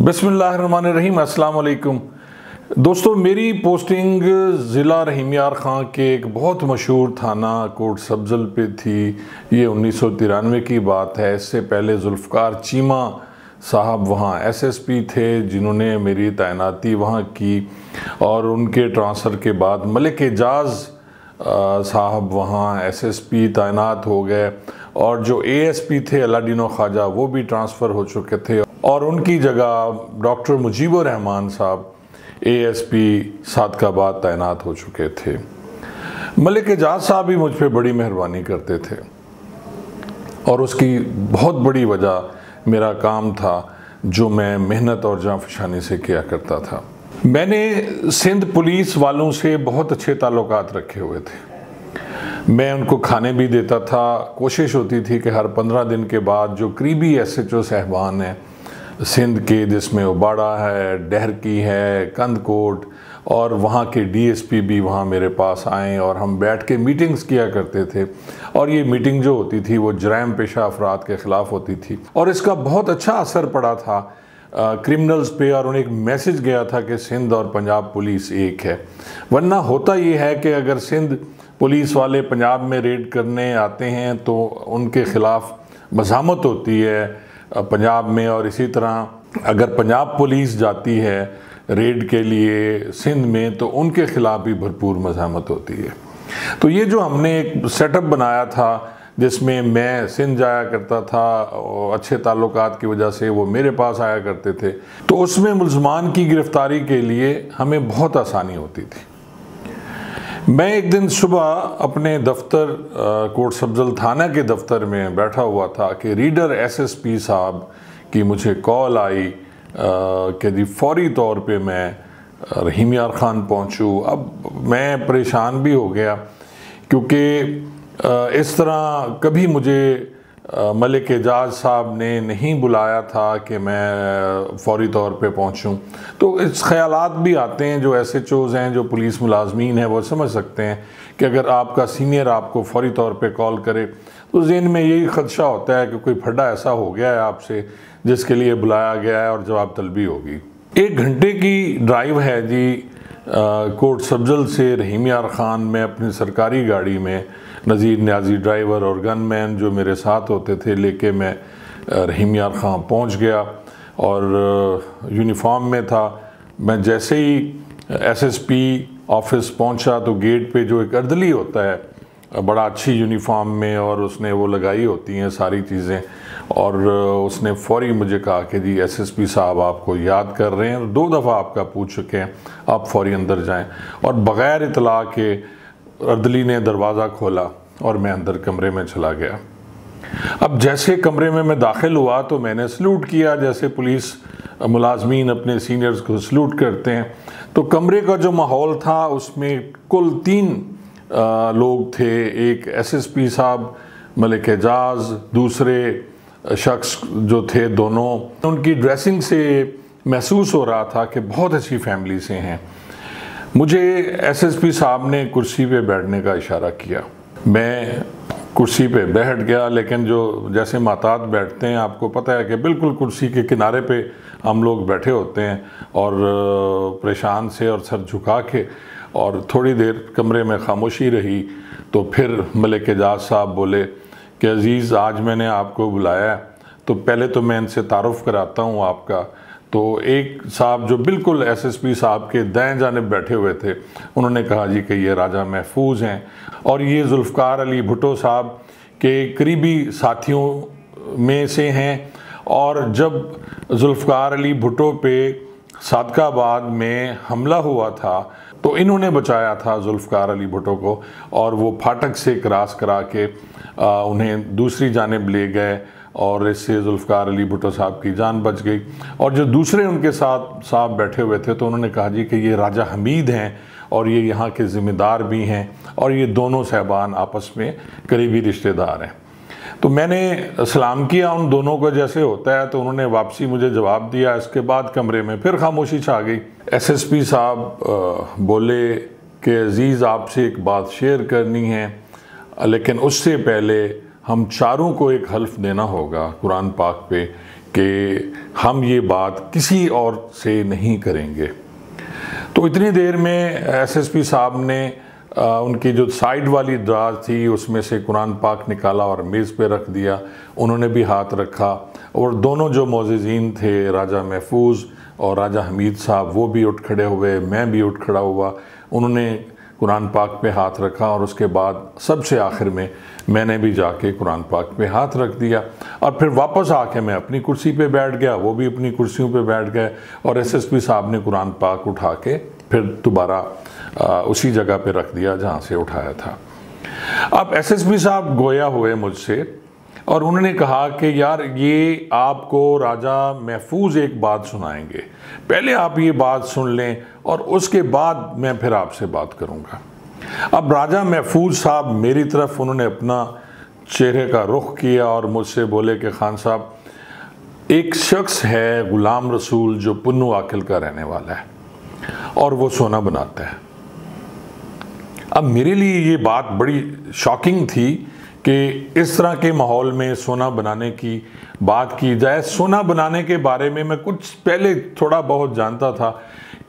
बिस्मिल्लाहिर्रहमानिर्रहीम, अस्सलाम वालेकुम। दोस्तों, मेरी पोस्टिंग ज़िला रहीम यार ख़ां के एक बहुत मशहूर थाना कोट सब्ज़ल पे थी। ये 1993 की बात है। इससे पहले जुल्फ़कार चीमा साहब वहाँ एसएसपी थे जिन्होंने मेरी तैनाती वहाँ की, और उनके ट्रांसफ़र के बाद मलिक एजाज़ साहब वहाँ एसएसपी तैनात हो गए, और जो एएसपी थे अलादीनो ख्वाजा वो भी ट्रांसफ़र हो चुके थे, और उनकी जगह डॉक्टर मुजीबुर रहमान साहब एएसपी सादकाबाद तैनात हो चुके थे। मलिक एजाज़ साहब भी मुझ पर बड़ी मेहरबानी करते थे, और उसकी बहुत बड़ी वजह मेरा काम था जो मैं मेहनत और जांफशानी से किया करता था। मैंने सिंध पुलिस वालों से बहुत अच्छे ताल्लुकात रखे हुए थे। मैं उनको खाने भी देता था। कोशिश होती थी कि हर 15 दिन के बाद जो करीबी एसएचओ साहबान हैं सिंध के, जिसमें उबाड़ा है, डहरकी है, कंदकोट, और वहाँ के डीएसपी भी वहाँ मेरे पास आएँ और हम बैठ के मीटिंग्स किया करते थे। और ये मीटिंग जो होती थी वो जराइम पेशा अफराद के ख़िलाफ़ होती थी, और इसका बहुत अच्छा असर पड़ा था क्रिमिनल्स पे, और उन्हें एक मैसेज गया था कि सिंध और पंजाब पुलिस एक है। वरना होता ये है कि अगर सिंध पुलिस वाले पंजाब में रेड करने आते हैं तो उनके ख़िलाफ़ मज़ामत होती है पंजाब में, और इसी तरह अगर पंजाब पुलिस जाती है रेड के लिए सिंध में तो उनके ख़िलाफ़ भी भरपूर मज़ामत होती है। तो ये जो हमने एक सेटअप बनाया था जिसमें मैं सिंध जाया करता था, अच्छे ताल्लुकात की वजह से वो मेरे पास आया करते थे, तो उसमें मुल्ज़मान की गिरफ़्तारी के लिए हमें बहुत आसानी होती थी। मैं एक दिन सुबह अपने दफ्तर कोट सब्ज़ल थाना के दफ्तर में बैठा हुआ था कि रीडर एसएसपी साहब की मुझे कॉल आई कि जी फौरी तौर पे मैं रहीम यार ख़ान पहुंचूं। अब मैं परेशान भी हो गया क्योंकि इस तरह कभी मुझे मलिक एजाज़ साहब ने नहीं बुलाया था कि मैं फ़ौरी तौर पे पहुंचूं। तो इस ख़यालात भी आते हैं, जो एसएचओज़ हैं, जो पुलिस मुलाजमीन हैं, वो समझ सकते हैं कि अगर आपका सीनियर आपको फ़ौरी तौर पे कॉल करे तो ज़हन में यही ख़दशा होता है कि कोई फड्डा ऐसा हो गया है आपसे जिसके लिए बुलाया गया है और जवाब तलबी होगी। 1 घंटे की ड्राइव है जी कोट सब्ज़ल से रहीम यार ख़ान में अपनी सरकारी गाड़ी में नज़ीर न्याजी ड्राइवर और गनमैन जो मेरे साथ होते थे लेके मैं रहीम यार ख़ान पहुंच गया, और यूनिफॉर्म में था। मैं जैसे ही एसएसपी ऑफिस पहुंचा तो गेट पे जो एक अर्दली होता है बड़ा अच्छी यूनिफॉर्म में, और उसने वो लगाई होती हैं सारी चीज़ें, और उसने फ़ौरी मुझे कहा कि जी एसएसपी साहब आपको याद कर रहे हैं और 2 दफ़ा आपका पूछ चुके हैं, आप फ़ौरी अंदर जाएं। और बग़ैर इतला के अर्दली ने दरवाज़ा खोला और मैं अंदर कमरे में चला गया। अब जैसे कमरे में मैं दाखिल हुआ तो मैंने सलूट किया, जैसे पुलिस मुलाजमीन अपने सीनियर्स को सलूट करते हैं। तो कमरे का जो माहौल था उसमें कुल 3 लोग थे। एक एसएसपी साहब मलिक एजाज़, दूसरे शख्स जो थे दोनों, उनकी ड्रेसिंग से महसूस हो रहा था कि बहुत अच्छी फैमिली से हैं। मुझे एसएसपी साहब ने कुर्सी पे बैठने का इशारा किया। मैं कुर्सी पे बैठ गया, लेकिन जो जैसे मातात बैठते हैं, आपको पता है कि बिल्कुल कुर्सी के किनारे पे हम लोग बैठे होते हैं, और परेशान से और सर झुका के, और थोड़ी देर कमरे में खामोशी रही। तो फिर मलिक एजाज़ साहब बोले कि अज़ीज़, आज मैंने आपको बुलाया तो पहले तो मैं इनसे तारुफ़ कराता हूँ आपका। तो एक साहब जो बिल्कुल एसएसपी साहब के दाएं जानिब बैठे हुए थे, उन्होंने कहा जी कि ये राजा महफूज हैं, और ये जुल्फ़कार अली भुट्टो साहब के करीबी साथियों में से हैं। और जब जुल्फ़कार अली भुट्टो पे सादकाबाद में हमला हुआ था तो इन्होंने बचाया था जुल्फ़कार अली भुट्टो को, और वो फाटक से क्रॉस करा के उन्हें दूसरी जानिब ले गए, और इससे जुल्फ़कार अली भुट्टो साहब की जान बच गई। और जो दूसरे उनके साथ साहब बैठे हुए थे तो उन्होंने कहा जी कि ये राजा हमीद हैं और ये यहाँ के ज़िम्मेदार भी हैं, और ये दोनों साहबान आपस में करीबी रिश्तेदार हैं। तो मैंने सलाम किया उन दोनों को जैसे होता है, तो उन्होंने वापसी मुझे जवाब दिया। इसके बाद कमरे में फिर खामोशी छा गई। एसएसपी साहब बोले कि अज़ीज़, आपसे एक बात शेयर करनी है, लेकिन उससे पहले हम चारों को एक हल्फ देना होगा कुरान पाक पे कि हम ये बात किसी और से नहीं करेंगे। तो इतनी देर में एसएसपी साहब ने उनकी जो साइड वाली दराज थी उसमें से कुरान पाक निकाला और मेज़ पे रख दिया। उन्होंने भी हाथ रखा और दोनों जो मोअज़्ज़िज़ीन थे, राजा महफूज और राजा हमीद साहब, वो भी उठ खड़े हुए, मैं भी उठ खड़ा हुआ। उन्होंने कुरान पाक पे हाथ रखा और उसके बाद सबसे आखिर में मैंने भी जाके कुरान पाक पे हाथ रख दिया और फिर वापस आके मैं अपनी कुर्सी पे बैठ गया, वो भी अपनी कुर्सियों पे बैठ गए और एसएसपी साहब ने कुरान पाक उठा के फिर दोबारा उसी जगह पे रख दिया जहाँ से उठाया था। अब एसएसपी साहब गोया हुए मुझसे और उन्होंने कहा कि यार ये आपको राजा महफूज एक बात सुनाएंगे, पहले आप ये बात सुन लें और उसके बाद मैं फिर आपसे बात करूँगा। अब राजा महफूज साहब मेरी तरफ उन्होंने अपना चेहरे का रुख किया और मुझसे बोले कि खान साहब, एक शख्स है गुलाम रसूल जो पुन्नू आकिल का रहने वाला है और वो सोना बनाता है। अब मेरे लिए ये बात बड़ी शॉकिंग थी कि इस तरह के माहौल में सोना बनाने की बात की जाए। सोना बनाने के बारे में मैं कुछ पहले थोड़ा बहुत जानता था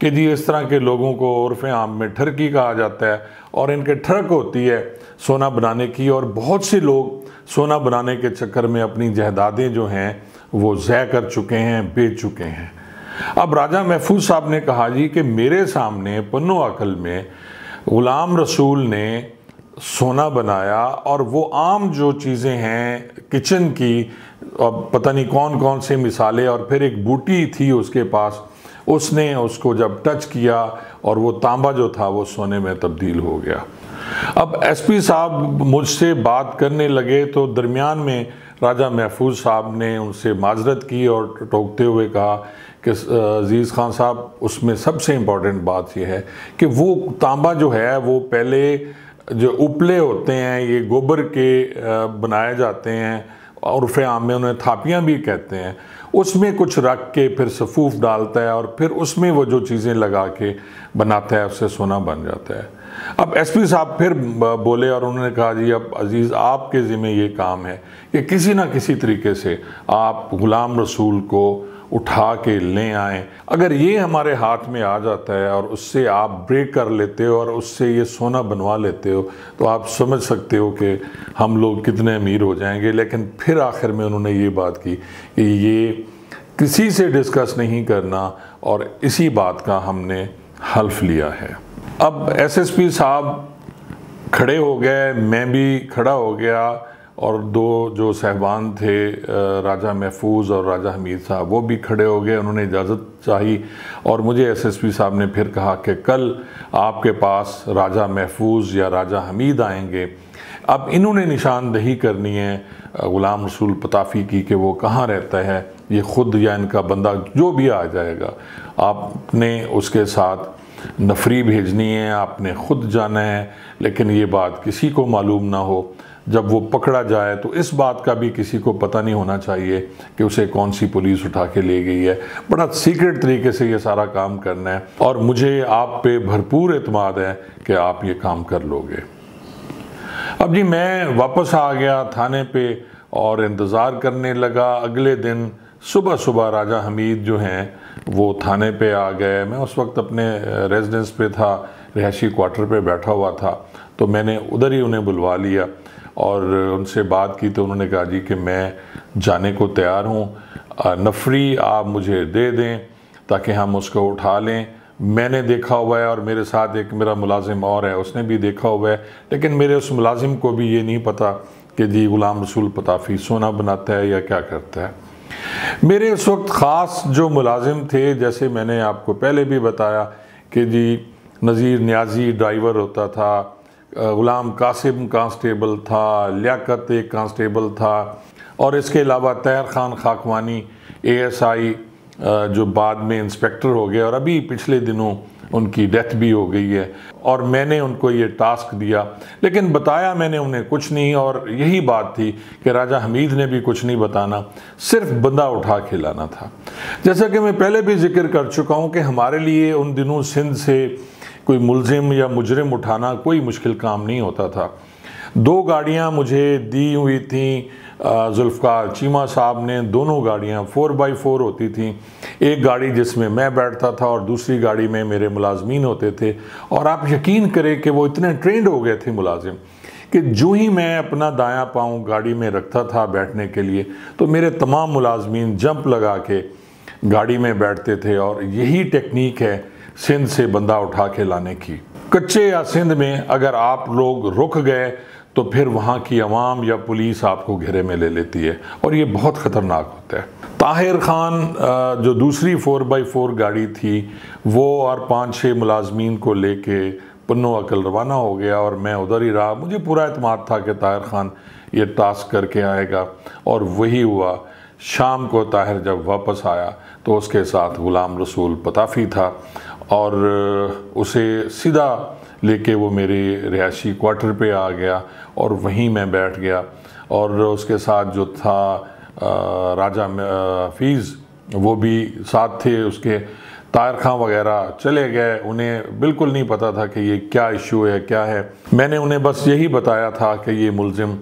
कि जी इस तरह के लोगों को उर्फ़ आम में ठरकी कहा जाता है और इनके ठरक होती है सोना बनाने की, और बहुत से लोग सोना बनाने के चक्कर में अपनी जायदादें जो हैं वो ज़ाय कर चुके हैं, बेच चुके हैं। अब राजा महफूज साहब ने कहा जी कि मेरे सामने पुन्नू आकिल में गुलाम रसूल ने सोना बनाया और वो आम जो चीज़ें हैं किचन की, और पता नहीं कौन कौन से मिसालें, और फिर एक बूटी थी उसके पास, उसने उसको जब टच किया और वो तांबा जो था वो सोने में तब्दील हो गया। अब एसपी साहब मुझसे बात करने लगे तो दरमियान में राजा महफूज साहब ने उनसे माजरत की और टोकते हुए कहा कि अजीज़ खान साहब, उसमें सबसे इम्पॉर्टेंट बात यह है कि वो तांबा जो है वो पहले जो उपले होते हैं ये गोबर के बनाए जाते हैं और उर्फ़ आम में उन्हें थापियाँ भी कहते हैं, उसमें कुछ रख के फिर सफ़ूफ डालता है और फिर उसमें वो जो चीज़ें लगा के बनाता है उससे सोना बन जाता है। अब एसपी साहब फिर बोले और उन्होंने कहा जी अब अजीज़ आपके ज़िम्मे ये काम है कि किसी ना किसी तरीके से आप गुलाम रसूल को उठा के ले आएँ। अगर ये हमारे हाथ में आ जाता है और उससे आप ब्रेक कर लेते हो और उससे ये सोना बनवा लेते हो तो आप समझ सकते हो कि हम लोग कितने अमीर हो जाएंगे। लेकिन फिर आखिर में उन्होंने ये बात की कि ये किसी से डिस्कस नहीं करना और इसी बात का हमने हल्फ लिया है। अब एसएसपी साहब खड़े हो गए, मैं भी खड़ा हो गया और दो जो साहबान थे राजा महफूज और राजा हमीद साहब वो भी खड़े हो गए। उन्होंने इजाज़त चाही और मुझे एसएसपी साहब ने फिर कहा कि कल आपके पास राजा महफूज या राजा हमीद आएंगे। अब इन्होंने निशानदही करनी है गुलाम रसूल पताफ़ी की कि वो कहाँ रहता है, ये ख़ुद या इनका बंदा जो भी आ जाएगा आपने उसके साथ नफरी भेजनी है, आपने ख़ुद जाना है, लेकिन ये बात किसी को मालूम ना हो। जब वो पकड़ा जाए तो इस बात का भी किसी को पता नहीं होना चाहिए कि उसे कौन सी पुलिस उठा के ले गई है। बड़ा सीक्रेट तरीके से ये सारा काम करना है और मुझे आप पे भरपूर एतमाद है कि आप ये काम कर लोगे। अब जी मैं वापस आ गया थाने पे और इंतज़ार करने लगा। अगले दिन सुबह सुबह राजा हमीद जो हैं वो थाने पे आ गए। मैं उस वक्त अपने रेजिडेंस पे था, रिहायशी क्वार्टर पे बैठा हुआ था, तो मैंने उधर ही उन्हें बुलवा लिया और उनसे बात की। तो उन्होंने कहा जी कि मैं जाने को तैयार हूँ, नफरी आप मुझे दे दें ताकि हम उसको उठा लें। मैंने देखा हुआ है और मेरे साथ एक मेरा मुलाजिम और है, उसने भी देखा हुआ है, लेकिन मेरे उस मुलाजिम को भी ये नहीं पता कि जी गुलाम रसूल पताफ़ी सोना बनाता है या क्या करता है। मेरे उस वक्त ख़ास जो मुलाजिम थे, जैसे मैंने आपको पहले भी बताया कि जी नज़ीर न्याजी ड्राइवर होता था, गुलाम कासिम कांस्टेबल था, लियाकत एक कांस्टेबल था और इसके अलावा तैर खान खाकवानी ASI जो बाद में इंस्पेक्टर हो गए और अभी पिछले दिनों उनकी डेथ भी हो गई है। और मैंने उनको ये टास्क दिया, लेकिन बताया मैंने उन्हें कुछ नहीं। और यही बात थी कि राजा हमीद ने भी कुछ नहीं बताना, सिर्फ बंदा उठा के लाना था। जैसा कि मैं पहले भी जिक्र कर चुका हूँ कि हमारे लिए उन दिनों सिंध से कोई मुलजिम या मुजरिम उठाना कोई मुश्किल काम नहीं होता था। 2 गाड़ियां मुझे दी हुई थी जुल्फ़कार चीमा साहब ने। दोनों गाड़ियां 4x4 होती थी। एक गाड़ी जिसमें मैं बैठता था और दूसरी गाड़ी में मेरे मुलाजमीन होते थे। और आप यकीन करें कि वो इतने ट्रेंड हो गए थे मुलाजिम कि जो ही मैं अपना दायां पाँव गाड़ी में रखता था बैठने के लिए, तो मेरे तमाम मुलाजमीन जंप लगा के गाड़ी में बैठते थे। और यही टेक्निक है सिंध से बंदा उठा के लाने की। कच्चे या सिंध में अगर आप लोग रुक गए तो फिर वहाँ की अवाम या पुलिस आपको घेरे में ले लेती है और ये बहुत ख़तरनाक होता है। ताहिर ख़ान जो दूसरी 4x4 गाड़ी थी वो और 5-6 मुलाजमीन को लेके पन्नो अकल रवाना हो गया और मैं उधर ही रहा। मुझे पूरा एतमाद था कि ताहिर ख़ान ये टास्क करके आएगा और वही हुआ। शाम को ताहिर जब वापस आया तो उसके साथ ग़ुलाम रसूल पताफ़ी था और उसे सीधा लेके वो मेरे रिहायशी क्वार्टर पे आ गया और वहीं मैं बैठ गया। और उसके साथ जो था राजा हफीज़ वो भी साथ थे उसके। ताहिर ख़ान वगैरह चले गए, उन्हें बिल्कुल नहीं पता था कि ये क्या इशू है क्या है। मैंने उन्हें बस यही बताया था कि ये मुलजिम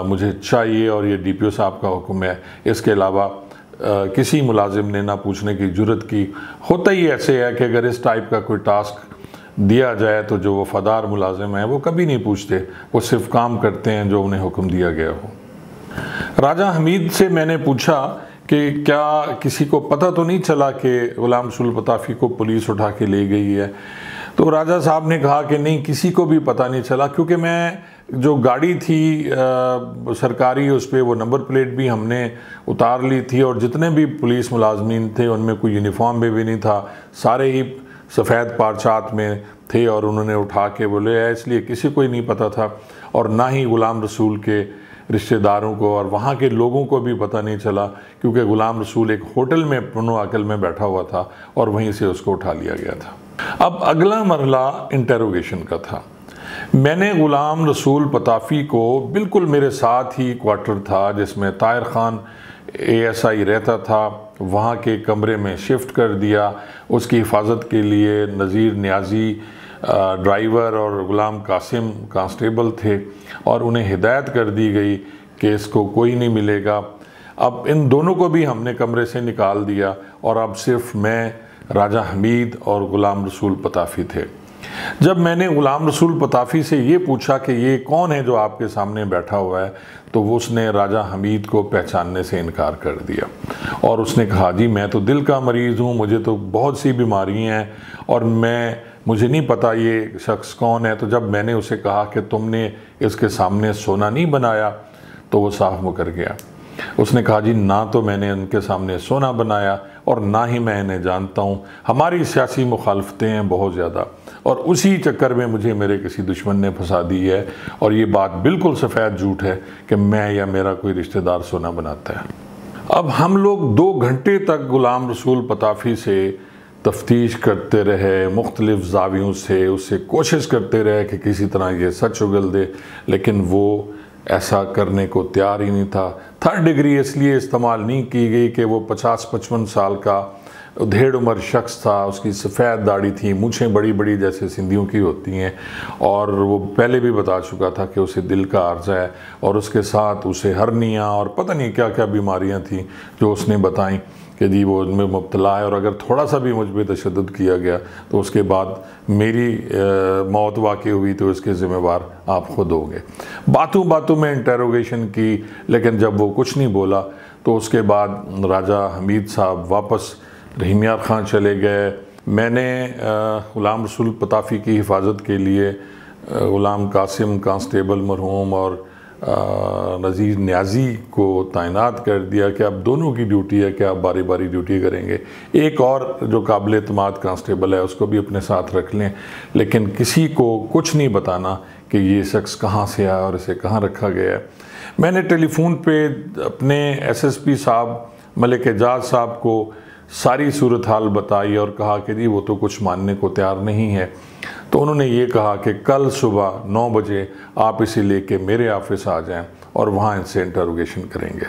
मुझे चाहिए और ये DPO साहब का हुक्म है। इसके अलावा किसी मुलाजिम ने ना पूछने की जुर्रत की। होता ही ऐसे है कि अगर इस टाइप का कोई टास्क दिया जाए तो जो वफ़ादार मुलाजिम हैं वो कभी नहीं पूछते, वो सिर्फ काम करते हैं जो उन्हें हुक्म दिया गया हो। राजा हमीद से मैंने पूछा कि क्या किसी को पता तो नहीं चला कि ग़ुलाम रसूल पताफ़ी को पुलिस उठा के ले गई है। तो राजा साहब ने कहा कि नहीं, किसी को भी पता नहीं चला, क्योंकि मैं जो गाड़ी थी सरकारी उस पर वो नंबर प्लेट भी हमने उतार ली थी और जितने भी पुलिस मुलाजमीन थे उनमें कोई यूनिफॉर्म में भी नहीं था, सारे ही सफ़ेद पारचात में थे और उन्होंने उठा के बोले है, इसलिए किसी को ही नहीं पता था। और ना ही ग़ुलाम रसूल के रिश्तेदारों को और वहाँ के लोगों को भी पता नहीं चला, क्योंकि ग़ुलाम रसूल एक होटल में पन्नो अकल में बैठा हुआ था और वहीं से उसको उठा लिया गया था। अब अगला मरहला इंटरोगेशन का था। मैंने ग़ुलाम रसूल पताफ़ी को बिल्कुल मेरे साथ ही क्वार्टर था जिसमें ताहिर ख़ान ASI रहता था, वहाँ के कमरे में शिफ्ट कर दिया। उसकी हिफाजत के लिए नज़ीर न्याजी ड्राइवर और ग़ुलाम कासिम कांस्टेबल थे और उन्हें हिदायत कर दी गई कि इसको कोई नहीं मिलेगा। अब इन दोनों को भी हमने कमरे से निकाल दिया और अब सिर्फ मैं, राजा हमीद और ग़ुलाम रसूल पताफ़ी थे। जब मैंने ग़ुलाम रसूल पताफ़ी से ये पूछा कि ये कौन है जो आपके सामने बैठा हुआ है, तो वो उसने राजा हमीद को पहचानने से इनकार कर दिया और उसने कहा जी मैं तो दिल का मरीज़ हूँ, मुझे तो बहुत सी बीमारियाँ हैं और मुझे नहीं पता ये शख्स कौन है। तो जब मैंने उसे कहा कि तुमने इसके सामने सोना नहीं बनाया तो वो साफ मुकर गया। उसने कहा जी ना तो मैंने उनके सामने सोना बनाया और ना ही मैं इन्हें जानता हूँ, हमारी सियासी मुखालफतें हैं बहुत ज़्यादा और उसी चक्कर में मुझे मेरे किसी दुश्मन ने फंसा दी है और ये बात बिल्कुल सफ़ेद झूठ है कि मैं या मेरा कोई रिश्तेदार सोना बनाता है। अब हम लोग 2 घंटे तक ग़ुलाम रसूल पताफ़ी से तफ्तीश करते रहे, मुख्तलिफ़ ज़ावियों से उससे कोशिश करते रहे कि किसी तरह ये सच उगल दे, लेकिन वो ऐसा करने को तैयार ही नहीं था। 3rd डिग्री इसलिए इस्तेमाल नहीं की गई कि वो 50-55 साल का धेड़ उम्र शख्स था, उसकी सफ़ेद दाढ़ी थी, मूँछें बड़ी बड़ी जैसे सिंधियों की होती हैं और वो पहले भी बता चुका था कि उसे दिल का अर्ज़ा है और उसके साथ उसे हर्निया और पता नहीं क्या क्या बीमारियां थी जो उसने बताई कि जी वो उनमें मुब्तला है और अगर थोड़ा सा भी मुझ पर तशद्दुद किया गया तो उसके बाद मेरी मौत वाक़ई हुई तो इसके ज़िम्मेवार आप ख़ुद होंगे। बातों बातों में इंटरोगेशन की, लेकिन जब वो कुछ नहीं बोला तो उसके बाद राजा हमीद साहब वापस रहीम यार ख़ान चले गए। मैंने ग़ुलाम रसूल पताफ़ी की हिफाजत के लिए ग़ुलाम कासिम कांस्टेबल मरहूम और नज़ीर न्याजी को तैनात कर दिया कि अब दोनों की ड्यूटी है कि आप बारी बारी ड्यूटी करेंगे। एक और जो काबिल एतमाद कांस्टेबल है उसको भी अपने साथ रख लें, लेकिन किसी को कुछ नहीं बताना कि ये शख्स कहाँ से आया और इसे कहाँ रखा गया है। मैंने टेलीफोन पे अपने SSP साहब मलिक एजाज साहब को सारी सूरत हाल बताई और कहा कि जी वो तो कुछ मानने को तैयार नहीं है। तो उन्होंने ये कहा कि कल सुबह 9 बजे आप इसे लेके मेरे ऑफिस आ जाएं और वहाँ इनसे इंटरोगेशन करेंगे।